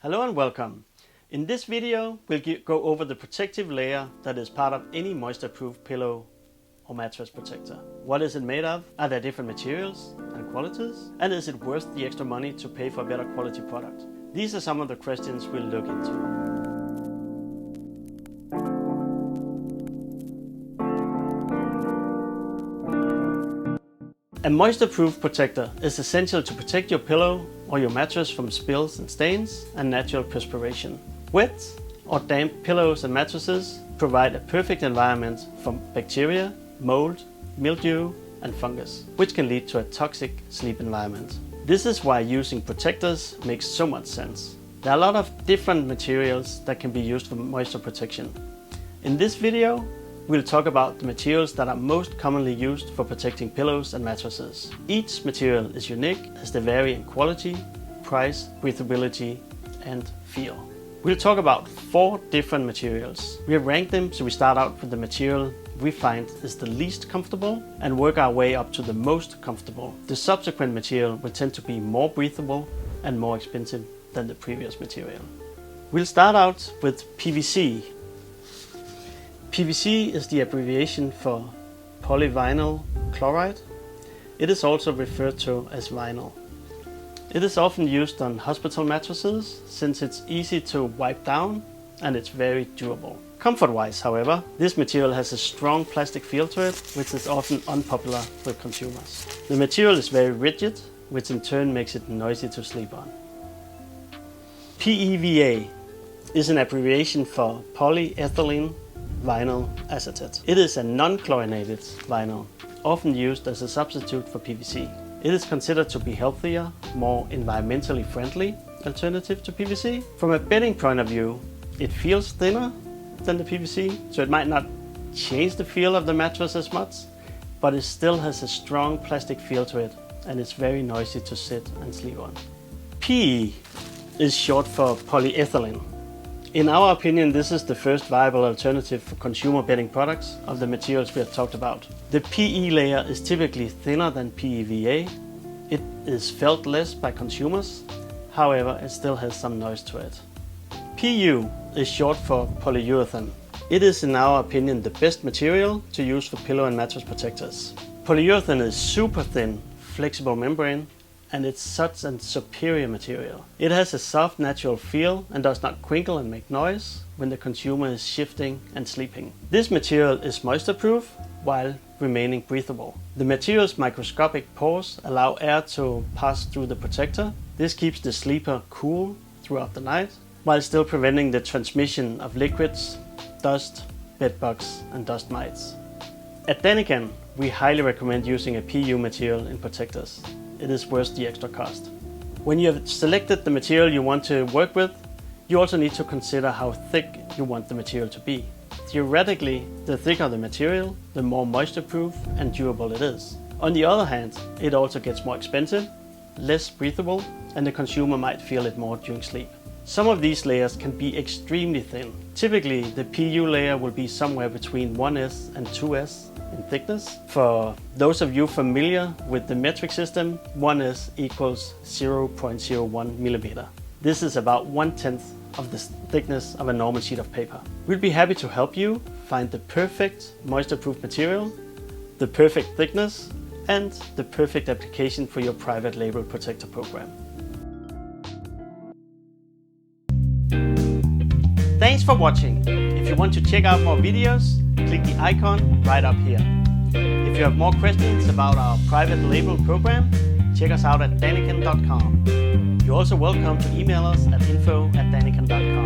Hello and welcome. In this video, we'll go over the protective layer that is part of any moisture-proof pillow or mattress protector. What is it made of? Are there different materials and qualities? And is it worth the extra money to pay for a better quality product? These are some of the questions we'll look into. A moisture-proof protector is essential to protect your pillow or your mattress from spills and stains and natural perspiration. Wet or damp pillows and mattresses provide a perfect environment for bacteria, mold, mildew, and fungus, which can lead to a toxic sleep environment. This is why using protectors makes so much sense. There are a lot of different materials that can be used for moisture protection. In this video, we'll talk about the materials that are most commonly used for protecting pillows and mattresses. Each material is unique as they vary in quality, price, breathability, and feel. We'll talk about 4 different materials. We have ranked them, so we start out with the material we find is the least comfortable and work our way up to the most comfortable. The subsequent material will tend to be more breathable and more expensive than the previous material. We'll start out with PVC. PVC is the abbreviation for polyvinyl chloride. It is also referred to as vinyl. It is often used on hospital mattresses since it's easy to wipe down and it's very durable. Comfort-wise, however, this material has a strong plastic feel to it, which is often unpopular with consumers. The material is very rigid, which in turn makes it noisy to sleep on. PEVA is an abbreviation for polyethylene vinyl acetate. It is a non-chlorinated vinyl, often used as a substitute for PVC. It is considered to be healthier, more environmentally friendly alternative to PVC. From a bedding point of view, it feels thinner than the PVC, so it might not change the feel of the mattress as much, but it still has a strong plastic feel to it, and it's very noisy to sit and sleep on. PE is short for polyethylene. In our opinion, this is the first viable alternative for consumer bedding products of the materials we have talked about. The PE layer is typically thinner than PEVA. It is felt less by consumers, however, it still has some noise to it. PU is short for polyurethane. It is, in our opinion, the best material to use for pillow and mattress protectors. Polyurethane is super thin, flexible membrane, and it's such a superior material. It has a soft natural feel and does not crinkle and make noise when the consumer is shifting and sleeping. This material is moisture proof while remaining breathable. The material's microscopic pores allow air to pass through the protector. This keeps the sleeper cool throughout the night while still preventing the transmission of liquids, dust, bedbugs, and dust mites. At Danican, we highly recommend using a PU material in protectors. It is worth the extra cost. When you have selected the material you want to work with, you also need to consider how thick you want the material to be. Theoretically, the thicker the material, the more moisture-proof and durable it is. On the other hand, it also gets more expensive, less breathable, and the consumer might feel it more during sleep. Some of these layers can be extremely thin. Typically, the PU layer will be somewhere between 1S and 2S in thickness. For those of you familiar with the metric system, 1S equals 0.01 millimeter. This is about 1/10 of the thickness of a normal sheet of paper. We'll be happy to help you find the perfect moisture-proof material, the perfect thickness, and the perfect application for your private label protector program. Thanks for watching. If you want to check out more videos, click the icon right up here. If you have more questions about our private label program, check us out at Danican.com. You're also welcome to email us at info@danican.com.